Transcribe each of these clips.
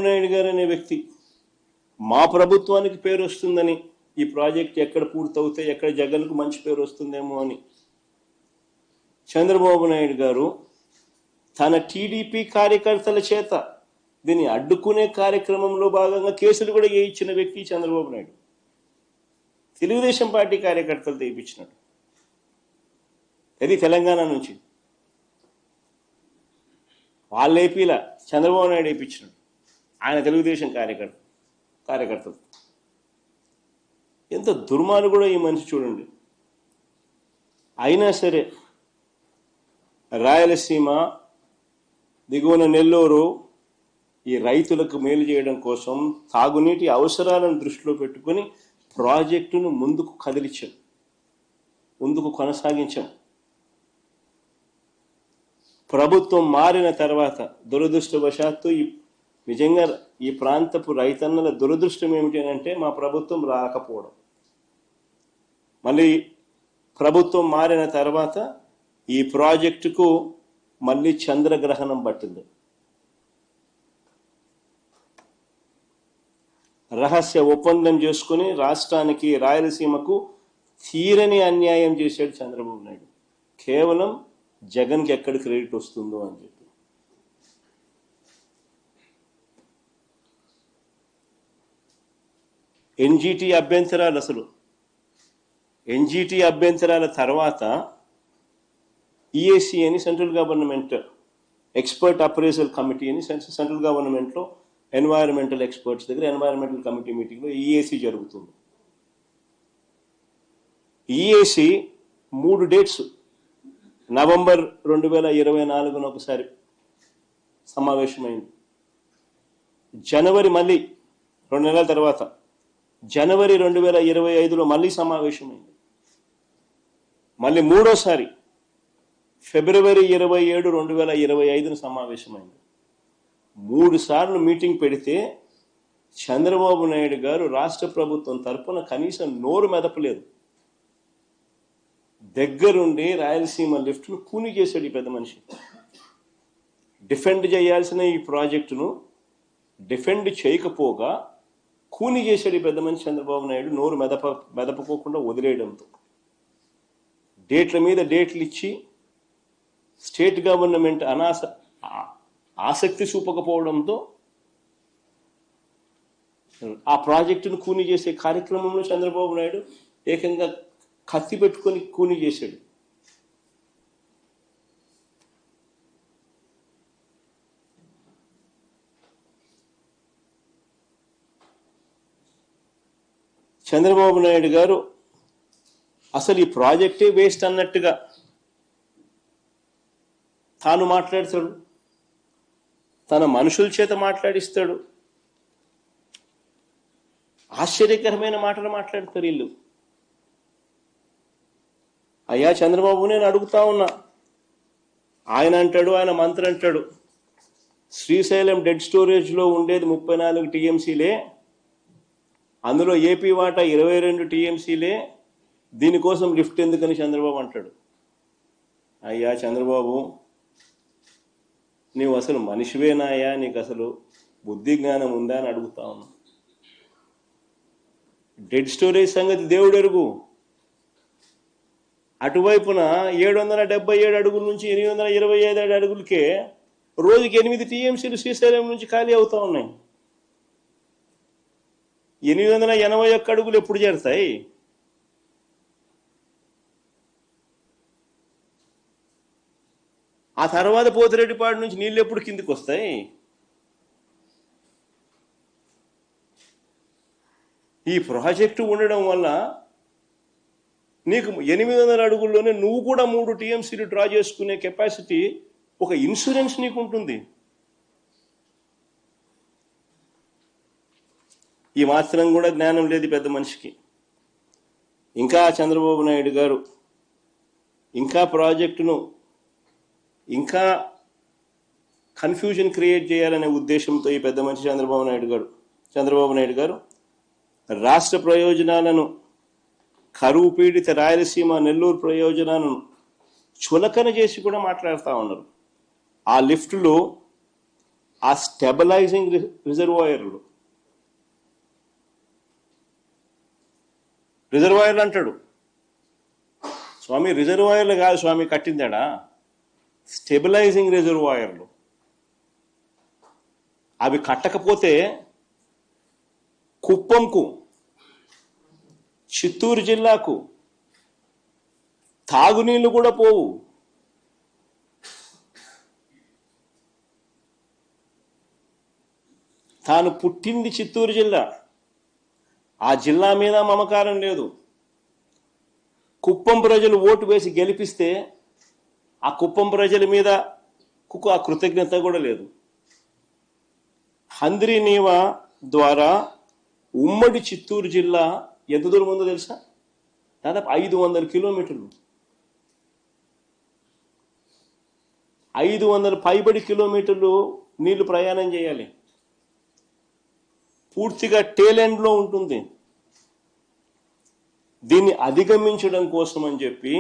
నాయుడు గారు అనే వ్యక్తి మా ప్రభుత్వానికి పేరు వస్తుందని, ఈ ప్రాజెక్ట్ ఎక్కడ పూర్తవుతే ఎక్కడ జగన్కు మంచి పేరు వస్తుందేమో అని చంద్రబాబు నాయుడు గారు తన టీడీపీ కార్యకర్తల చేత దీన్ని అడ్డుకునే కార్యక్రమంలో భాగంగా కేసులు కూడా వేయించిన వ్యక్తి చంద్రబాబు నాయుడు. తెలుగుదేశం పార్టీ కార్యకర్తలు తెప్పించినాడు. అది తెలంగాణ నుంచి వాళ్ళు ఏపీలా చంద్రబాబు నాయుడు వేయించినాడు. ఆయన తెలుగుదేశం కార్యకర్తలు. ఎంత దుర్మార్గుడో ఈ మనిషి చూడండి. అయినా సరే రాయలసీమ, దిగువన నెల్లూరు ఈ రైతులకు మేలు చేయడం కోసం తాగునీటి అవసరాలను దృష్టిలో పెట్టుకొని ప్రాజెక్టును ముందుకు కదిలించాం, ముందుకు కొనసాగించాం. ప్రభుత్వం మారిన తర్వాత దురదృష్టవశాత్తు నిజంగా ఈ ప్రాంతపు రైతన్నల దురదృష్టం ఏమిటి అంటే మా ప్రభుత్వం రాకపోవడం. మళ్ళీ ప్రభుత్వం మారిన తర్వాత ఈ ప్రాజెక్టుకు మళ్ళీ చంద్రగ్రహణం పట్టింది. రహస్య ఒప్పందం చేసుకుని రాష్ట్రానికి, రాయలసీమకు తీరని అన్యాయం చేశాడు చంద్రబాబు నాయుడు. కేవలం జగన్కి ఎక్కడ క్రెడిట్ వస్తుందో అని చెప్పి. ఎన్జిటి అభ్యంతరాలు, అసలు ఎన్జిటి అభ్యంతరాల తర్వాత ఈఏసీ అని central government expert appraisal committee అని సెంట్రల్ గవర్నమెంట్లో ఎన్వైరన్మెంటల్ ఎక్స్పర్ట్స్ దగ్గర ఎన్వైరన్మెంటల్ కమిటీ మీటింగ్లో ఈఏసీ జరుగుతుంది. ఈఏసీ 3 డేట్స్ నవంబర్ 2024 ఒకసారి సమావేశమైంది. జనవరి మళ్ళీ 2 నెలల తర్వాత జనవరి 2025లో మళ్ళీ సమావేశమైంది. మళ్ళీ మూడోసారి ఫిబ్రవరి 27, 2025 సమావేశమైంది. 3 సార్లు మీటింగ్ పెడితే చంద్రబాబు నాయుడు గారు రాష్ట్ర ప్రభుత్వం తరఫున కనీసం నోరు మెదపలేదు. దగ్గరుండి రాయలసీమ లిఫ్ట్ను కూని చేశాడు ఈ పెద్ద మనిషి. డిఫెండ్ చేయాల్సిన ఈ ప్రాజెక్టును డిఫెండ్ చేయకపోగా కూని చేశాడు ఈ పెద్ద మనిషి చంద్రబాబు నాయుడు, నోరు మెదపకోకుండా వదిలేయడంతో. డేట్ల మీద డేట్లు ఇచ్చి స్టేట్ గవర్నమెంట్ ఆసక్తి చూపకపోవడంతో ఆ ప్రాజెక్టును కూని చేసే కార్యక్రమంలో చంద్రబాబు నాయుడు ఏకంగా కత్తి పెట్టుకొని కూని చేశాడు. చంద్రబాబు నాయుడు గారు అసలు ఈ ప్రాజెక్టే వేస్ట్ అన్నట్టుగా తాను మాట్లాడతాడు, తన మనుషుల చేత మాట్లాడిస్తాడు. ఆశ్చర్యకరమైన మాటలు మాట్లాడతారు వీళ్ళు. అయ్యా చంద్రబాబు, నేను అడుగుతా ఉన్నా, ఆయన అంటాడు, ఆయన మంత్రి అంటాడు, శ్రీశైలం డెడ్ స్టోరేజ్లో ఉండేది 34 టీఎంసీలే, అందులో ఏపీ వాటా 22 టీఎంసీలే, దీనికోసం లిఫ్ట్ ఎందుకని చంద్రబాబు అంటాడు. అయ్యా చంద్రబాబు, నీవు అసలు మనిషివేనాయా? నీకు అసలు బుద్ధి జ్ఞానం ఉందా అని అడుగుతా ఉన్నా. డెడ్ స్టోరేజ్ సంగతి దేవుడు ఎరుగు. అటువైపున 777 అడుగుల నుంచి 825 అడుగులకే రోజుకి 8 టీఎంసీలు శ్రీశైలం నుంచి ఖాళీ అవుతా ఉన్నాయి. 881 అడుగులు ఎప్పుడు చేరుతాయి? ఆ తర్వాత పోతిరెడ్డిపాడు నుంచి నీళ్ళు ఎప్పుడు కిందికి వస్తాయి? ఈ ప్రాజెక్టు ఉండడం వల్ల నీకు 800 అడుగుల్లోనే నువ్వు కూడా 3 టీఎంసీలు డ్రా చేసుకునే కెపాసిటీ, ఒక ఇన్సూరెన్స్ నీకు ఉంటుంది. ఈ మాత్రం కూడా జ్ఞానం లేదు పెద్ద మనిషికి. ఇంకా చంద్రబాబు నాయుడు గారు ఇంకా ప్రాజెక్టును ఇంకా కన్ఫ్యూజన్ క్రియేట్ చేయాలనే ఉద్దేశంతో ఈ పెద్ద మనిషి చంద్రబాబు నాయుడు గారు రాష్ట్ర ప్రయోజనాలను, కరువు పీడిత రాయలసీమ, నెల్లూరు ప్రయోజనాలను చులకన చేసి కూడా మాట్లాడుతూ ఉన్నారు. ఆ లిఫ్టులో ఆ స్టెబిలైజింగ్ రిజర్వాయర్లు అంటాడు స్వామి. రిజర్వాయర్లు కాదు స్వామి కట్టిందాడా, స్టెబిలైజింగ్ రిజర్వాయర్లు. అవి కట్టకపోతే కుప్పంకు, చిత్తూరు జిల్లాకు తాగునీళ్లు కూడా పోవు. తాను పుట్టింది చిత్తూరు జిల్లా, ఆ జిల్లా మీద మమకారం లేదు. కుప్పం ప్రజలు ఓటు వేసి గెలిపిస్తే ఆ కుప్పం ప్రజల మీద ఆ కృతజ్ఞత కూడా లేదు. హంద్రీ నీవా ద్వారా ఉమ్మడి చిత్తూరు జిల్లా ఎంత దూరం ఉందో తెలుసా? దాదాపు 500 కిలోమీటర్లు, 500 పైబడి కిలోమీటర్లు నీళ్లు ప్రయాణం చేయాలి. పూర్తిగా టేలెండ్లో ఉంటుంది. దీన్ని అధిగమించడం కోసం అని చెప్పి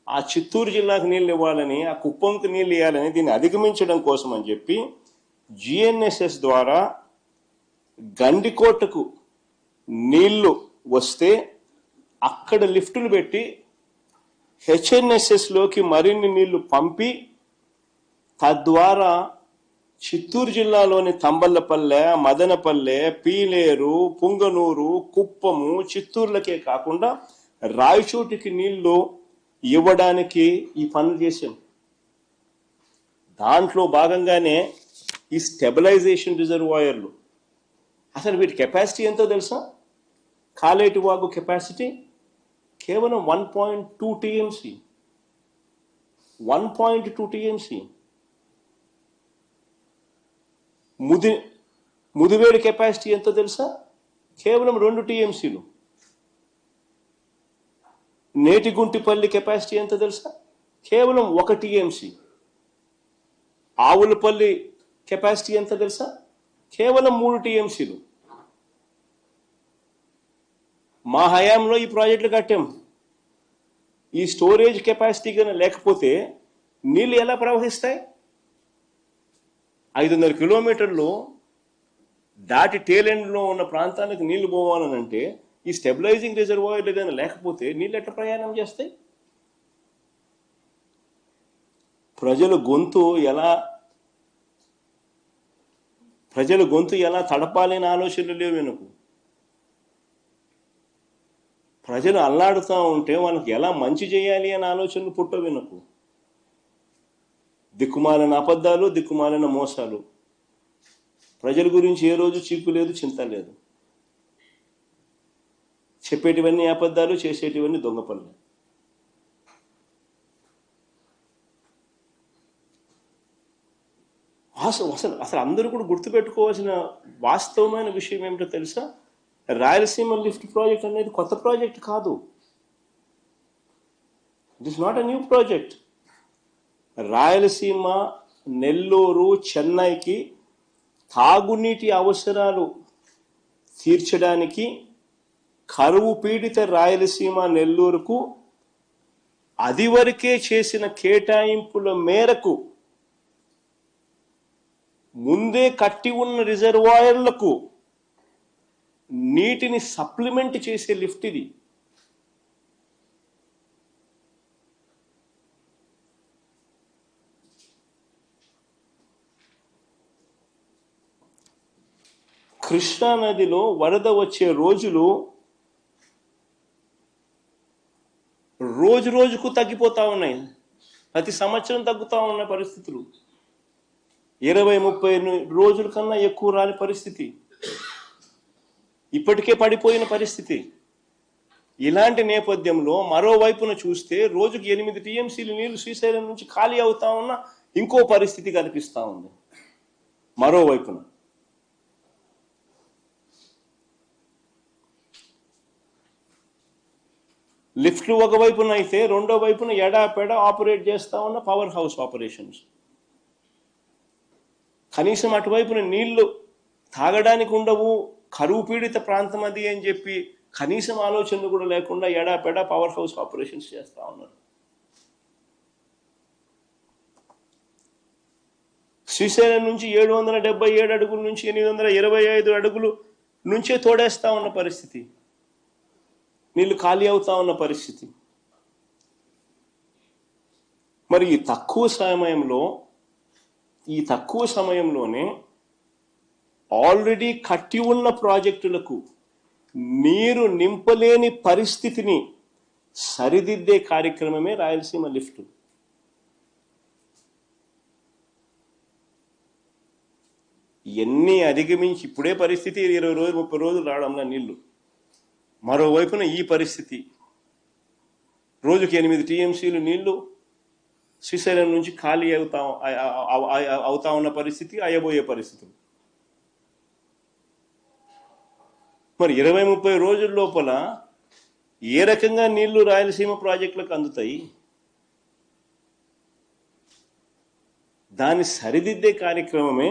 ఆ చిత్తూరు జిల్లాకు నీళ్ళు ఇవ్వాలని, ఆ కుప్పంకి నీళ్ళు ఇవ్వాలని, దీన్ని అధిగమించడం కోసం అని చెప్పి జిఎన్ఎస్ఎస్ ద్వారా గండికోటకు నీళ్లు వస్తే అక్కడ లిఫ్టులు పెట్టి హెచ్ఎన్ఎస్ఎస్లోకి మరిన్ని నీళ్లు పంపి తద్వారా చిత్తూరు జిల్లాలోని తంబల్లపల్లె, మదనపల్లె, పీలేరు, పుంగనూరు, కుప్పము, చిత్తూరులకే కాకుండా రాయచోటికి నీళ్లు ఇవ్వడానికి ఈ పనులు చేశాం. దాంట్లో భాగంగానే ఈ స్టెబిలైజేషన్ రిజర్వాయర్లు. అసలు వీటి కెపాసిటీ ఎంతో తెలుసా? కాలేటి వాగు కెపాసిటీ కేవలం 1.2 టీఎంసీ. 1.2 టీఎంసీ. ముదివేడి కెపాసిటీ ఎంతో తెలుసా? కేవలం 2 టీఎంసీలు. నేటిగుంటిపల్లి కెపాసిటీ ఎంతో తెలుసా? కేవలం 1 టీఎంసీ. ఆవులపల్లి కెపాసిటీ ఎంత తెలుసా? కేవలం 3 టీఎంసీలు. మా హయాంలో ఈ ప్రాజెక్టులు కట్టాం. ఈ స్టోరేజ్ కెపాసిటీ కన్నా లేకపోతే నీళ్ళు ఎలా ప్రవహిస్తాయి? 500 కిలోమీటర్లు దాటి టేలెండ్లో ఉన్న ప్రాంతానికి నీళ్లు పోవాలనంటే ఈ స్టెబిలైజింగ్ రిజర్వాయర్లు ఏదైనా లేకపోతే నీళ్ళు ఎట్లా ప్రయాణం చేస్తాయి? ప్రజల గొంతు ఎలా తడపాలని ఆలోచనలు లేవు వెనుకు. ప్రజలు అల్లాడుతూ ఉంటే వాళ్ళకి ఎలా మంచి చేయాలి అనే ఆలోచనలు పుట్టవు వెనుకు. దిక్కుమాలిన అబద్ధాలు, దిక్కుమాలిన మోసాలు. ప్రజల గురించి ఏ రోజు చీకు లేదు, చింత లేదు. చెప్పేటివన్నీ అబద్ధాలు, చేసేటివన్నీ దొంగ పనులు. అసలు అందరూ కూడా గుర్తుపెట్టుకోవాల్సిన వాస్తవమైన విషయం ఏమిటో తెలుసా? రాయలసీమ లిఫ్ట్ ప్రాజెక్ట్ అనేది కొత్త ప్రాజెక్ట్ కాదు. It is not a new project. Rayalaseema, Nellore, చెన్నైకి తాగునీటి అవసరాలు తీర్చడానికి కరువు పీడిత రాయలసీమ, నెల్లూరుకు అది వరకే చేసిన కేటాయింపుల మేరకు ముందే కట్టి ఉన్న రిజర్వాయర్లకు నీటిని సప్లిమెంట్ చేసే లిఫ్ట్ ఇది. కృష్ణా నదిలో వరద వచ్చే రోజులు రోజుకు తగ్గిపోతా ఉన్నాయి. ప్రతి సంవత్సరం తగ్గుతూ ఉన్న పరిస్థితులు. 20-30 రోజుల కన్నా ఎక్కువ రాని పరిస్థితి. ఇప్పటికే పడిపోయిన పరిస్థితి. ఇలాంటి నేపథ్యంలో మరోవైపున చూస్తే రోజుకి 8 టీఎంసీలు నీళ్లు శ్రీశైలం నుంచి ఖాళీ అవుతా ఉన్న ఇంకో పరిస్థితి కనిపిస్తూ ఉంది. మరోవైపున లిఫ్ట్లు ఒకవైపున అయితే రెండో వైపున ఎడాపెడా ఆపరేట్ చేస్తూ ఉన్న పవర్ హౌస్ ఆపరేషన్స్. కనీసం అటువైపున నీళ్లు తాగడానికి ఉండవు, కరువు పీడిత ప్రాంతం అది అని చెప్పి కనీసం ఆలోచనలు కూడా లేకుండా ఎడాపెడా పవర్ హౌస్ ఆపరేషన్స్ చేస్తూ ఉన్నారు. శ్రీశైలం నుంచి 777 అడుగుల నుంచి 825 అడుగులు నుంచే తోడేస్తా ఉన్న పరిస్థితి, నీళ్లు ఖాళీ అవుతా ఉన్న పరిస్థితి. మరి ఈ తక్కువ సమయంలోనే ఆల్రెడీ కట్టి ఉన్న ప్రాజెక్టులకు నీరు నింపలేని పరిస్థితిని సరిదిద్దే కార్యక్రమమే రాయలసీమ లిఫ్ట్. ఎన్ని అధిగమించి ఇప్పుడే పరిస్థితి 20 రోజులు 30 రోజులు రావడంలో నీళ్లు, మరోవైపున ఈ పరిస్థితి రోజుకి 8 టీఎంసీలు నీళ్లు శ్రీశైలం నుంచి ఖాళీ అవుతా ఉన్న పరిస్థితి, అయ్యబోయే పరిస్థితులు. మరి 20-30 రోజుల లోపల ఏ రకంగా నీళ్లు రాయలసీమ ప్రాజెక్టులకు అందుతాయి? దాన్ని సరిదిద్దే కార్యక్రమమే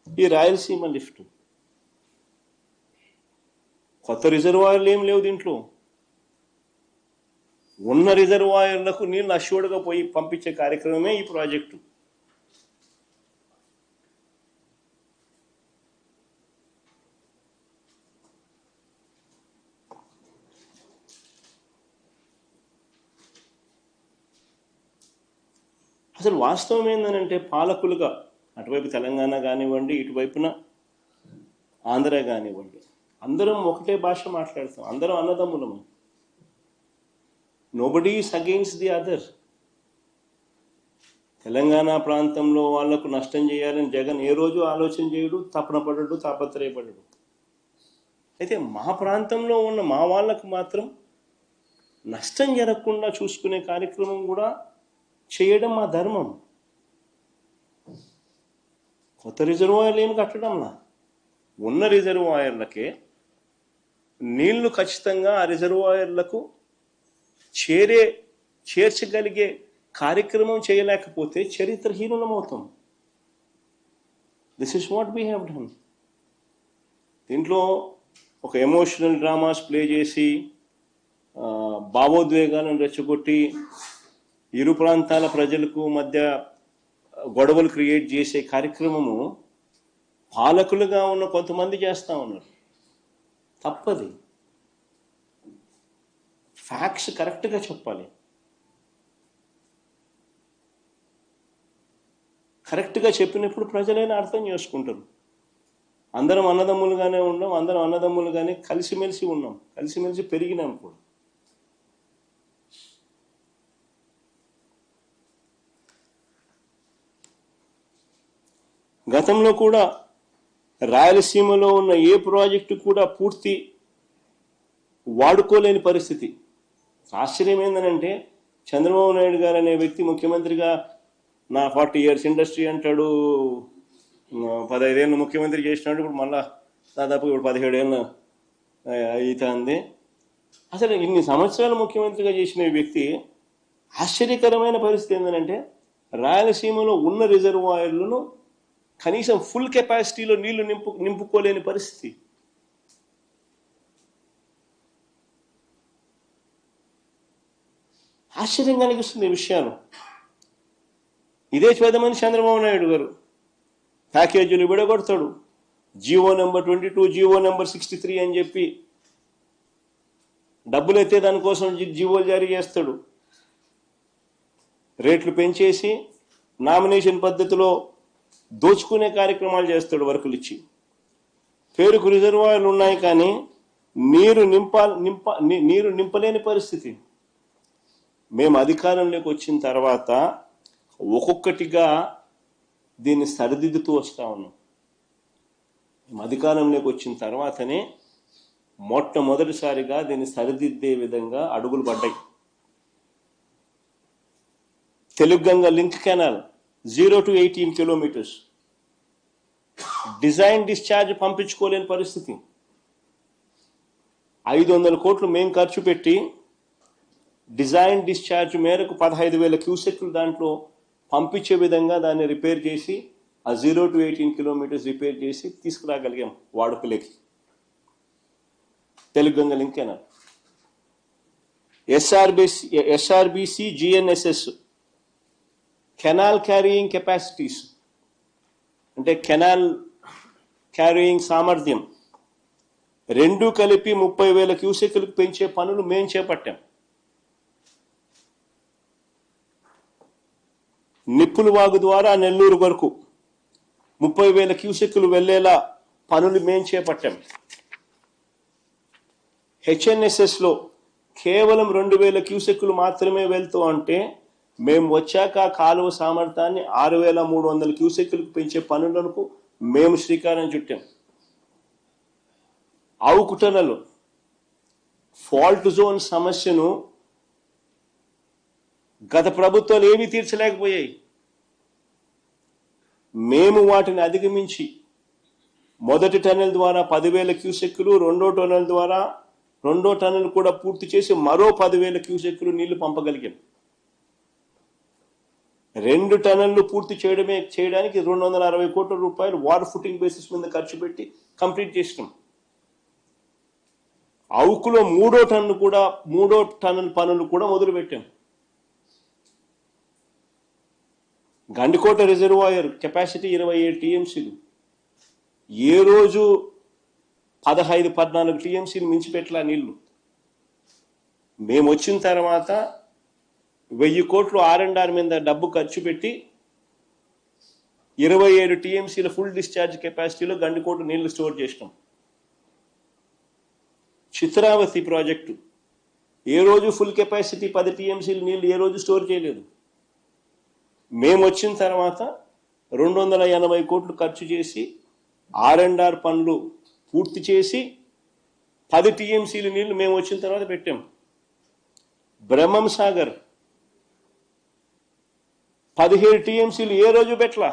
ఈ రాయలసీమ లిఫ్ట్. కొత్త రిజర్వాయర్లు ఏం లేవు దీంట్లో. ఉన్న రిజర్వాయర్లకు నీళ్లు అష్యూర్డ్గా పోయి పంపించే కార్యక్రమమే ఈ ప్రాజెక్టు. అసలు వాస్తవం ఏంటంటే పాలకులుగా అటువైపు తెలంగాణ కానివ్వండి, ఇటువైపున ఆంధ్ర కానివ్వండి, అందరం ఒకటే భాష మాట్లాడతాం, అందరం అన్నదమ్ములము. Nobody is against the other. Telangana ప్రాంతంలో వాళ్లకు నష్టం చేయాలని జగన్ ఏ రోజు ఆలోచన చేయడు, తపన పడడు, తాపత్రయపడడు. అయితే మా ప్రాంతంలో ఉన్న మా వాళ్లకు మాత్రం నష్టం జరగకుండా చూసుకునే కార్యక్రమం కూడా చేయడం మా ధర్మం. కొత్త రిజర్వాయర్లు ఏమి కట్టడంలా, ఉన్న రిజర్వాయర్లకే నీళ్లు ఖచ్చితంగా ఆ రిజర్వాయర్లకు చేర్చగలిగే కార్యక్రమం చేయలేకపోతే చరిత్రహీనులమవుతాం. This is what we have done. దీంట్లో ఒక ఎమోషనల్ డ్రామాస్ ప్లే చేసి భావోద్వేగాలను రెచ్చగొట్టి ఇరు ప్రాంతాల ప్రజలకు మధ్య గొడవలు క్రియేట్ చేసే కార్యక్రమము పాలకులుగా ఉన్న కొంతమంది చేస్తూ ఉన్నారు. తప్పది. ఫ్యాక్ట్స్ కరెక్ట్గా చెప్పాలి. కరెక్ట్గా చెప్పినప్పుడు ప్రజలైనా అర్థం చేసుకుంటారు. అందరం అన్నదమ్ములుగానే ఉన్నాం, అందరం అన్నదమ్ములుగానే కలిసిమెలిసి ఉన్నాం, కలిసిమెలిసి పెరిగినాం కూడా. గతంలో కూడా రాయలసీమలో ఉన్న ఏ ప్రాజెక్టు కూడా పూర్తి వాడుకోలేని పరిస్థితి. ఆశ్చర్యం ఏంటంటే చంద్రబాబు నాయుడు గారు అనే వ్యక్తి ముఖ్యమంత్రిగా నా 40 years ఇండస్ట్రీ అంటాడు, 15 ఏళ్ళు ముఖ్యమంత్రి చేసినాడు, ఇప్పుడు మళ్ళా దాదాపు ఇప్పుడు 17 ఏళ్ళు అవుతుంది. అసలు ఇన్ని సంవత్సరాలు ముఖ్యమంత్రిగా చేసిన వ్యక్తి ఆశ్చర్యకరమైన పరిస్థితి ఏంటంటే రాయలసీమలో ఉన్న రిజర్వాయర్లను కనీసం ఫుల్ కెపాసిటీలో నీళ్లు నింపుకోలేని పరిస్థితి. ఆశ్చర్యంగా అనిపిస్తుంది ఈ విషయాలు. ఇదే చేద్దామని చంద్రబాబు నాయుడు గారు ప్యాకేజీలు విడగొడతాడు, జీవో నెంబర్ 22, జీవో నెంబర్ 63 అని చెప్పి డబ్బులు ఎత్తే దానికోసం జీవోలు జారీ చేస్తాడు. రేట్లు పెంచేసి నామినేషన్ పద్ధతిలో దోచుకునే కార్యక్రమాలు చేస్తాడు వర్కులు ఇచ్చి. పేరుకు రిజర్వాయర్లు ఉన్నాయి కానీ నీరు నింపలేని పరిస్థితి. మేము అధికారంలోకి వచ్చిన తర్వాత ఒక్కొక్కటిగా దీన్ని సరిదిద్దుతూ వస్తూ ఉన్నాం. మేము అధికారంలోకి వచ్చిన తర్వాతనే మొట్టమొదటిసారిగా దీన్ని సరిదిద్దే విధంగా అడుగులు పడ్డాయి. Telugu Ganga link canal 0 to 18 kilometers design discharge పంపించుకోలేని పరిస్థితి. 500 కోట్లు మేము ఖర్చు పెట్టి డిజైన్ డిశ్చార్జ్ మేరకు 15,000 క్యూసెక్లు దాంట్లో పంపించే విధంగా దాన్ని రిపేర్ చేసి ఆ 0 to 18 kilometers రిపేర్ చేసి తీసుకురాగలిగాం వాడుకలోకి. Telugu Ganga link canal, SRBC GNSS canal carrying capacities అంటే కెనాల్ క్యారీయింగ్ సామర్థ్యం రెండు కలిపి 30,000 క్యూసెక్లకు పెంచే పనులు మేము చేపట్టాం. నిప్పుల వాగు ద్వారా నెల్లూరు వరకు 30,000 క్యూసెక్లు వెళ్లేలా పనులు మేము చేపట్టాం. హెచ్ఎన్ఎస్ఎస్లో కేవలం 2,000 క్యూసెక్లు మాత్రమే వెళ్తూ అంటే మేము వచ్చాక కాలువ సామర్థ్యాన్ని 6,300 క్యూసెక్లకు పెంచే పనులకు మేము శ్రీకారం చుట్టాం. అవుకుటనలు ఫాల్ట్ జోన్ సమస్యను గత ప్రభుత్వాలు ఏమీ తీర్చలేకపోయాయి. మేము వాటిని అధిగమించి మొదటి టన్నెల్ ద్వారా 10,000 క్యూసెక్లు, రెండో టన్నెల్ కూడా పూర్తి చేసి మరో 10,000 క్యూసెక్లు నీళ్లు పంపగలిగాం. 2 టన్నెళ్లు పూర్తి చేయడానికి 260 కోట్ల రూపాయలు వాటర్ ఫుటింగ్ బేసిస్ మీద ఖర్చు పెట్టి కంప్లీట్ చేసినాం. అవుకులో మూడో టన్నెల్ పనులు కూడా మొదలు పెట్టాం. గండికోట రిజర్వాయర్ కెపాసిటీ 27 టీఎంసీలు, ఏ రోజు 15-14 టీఎంసీలు మించిపెట్టలా నీళ్లు. మేము వచ్చిన తర్వాత 1,000 కోట్లు R&R మీద డబ్బు ఖర్చు పెట్టి 27 టీఎంసీల ఫుల్ డిశ్చార్జ్ కెపాసిటీలో గండికోట నీళ్లు స్టోర్ చేసినాం. చిత్రావతి ప్రాజెక్టు ఏ రోజు ఫుల్ కెపాసిటీ 10 టీఎంసీలు నీళ్లు ఏ రోజు స్టోర్ చేయలేదు. మేము వచ్చిన తర్వాత 280 కోట్లు ఖర్చు చేసి R&R పనులు పూర్తి చేసి 10 టీఎంసీలు నీళ్లు మేము వచ్చిన తర్వాత పెట్టాం. బ్రహ్మం సాగర్ 17 టీఎంసీలు ఏ రోజు పెట్టలా.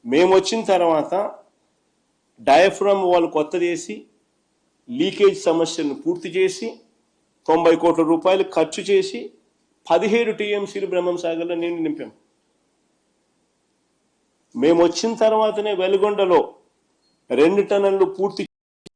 మేము వచ్చిన తర్వాత డయాఫ్రమ్ వాల్ కొత్తది వేసి లీకేజ్ సమస్యను పూర్తి చేసి 90 కోట్ల రూపాయలు ఖర్చు చేసి 17 టీఎంసీలు బ్రహ్మం సాగర్లో నీళ్లు నింపాం. మేము వచ్చిన తర్వాతనే వెలుగొండలో 2 టన్నులు పూర్తి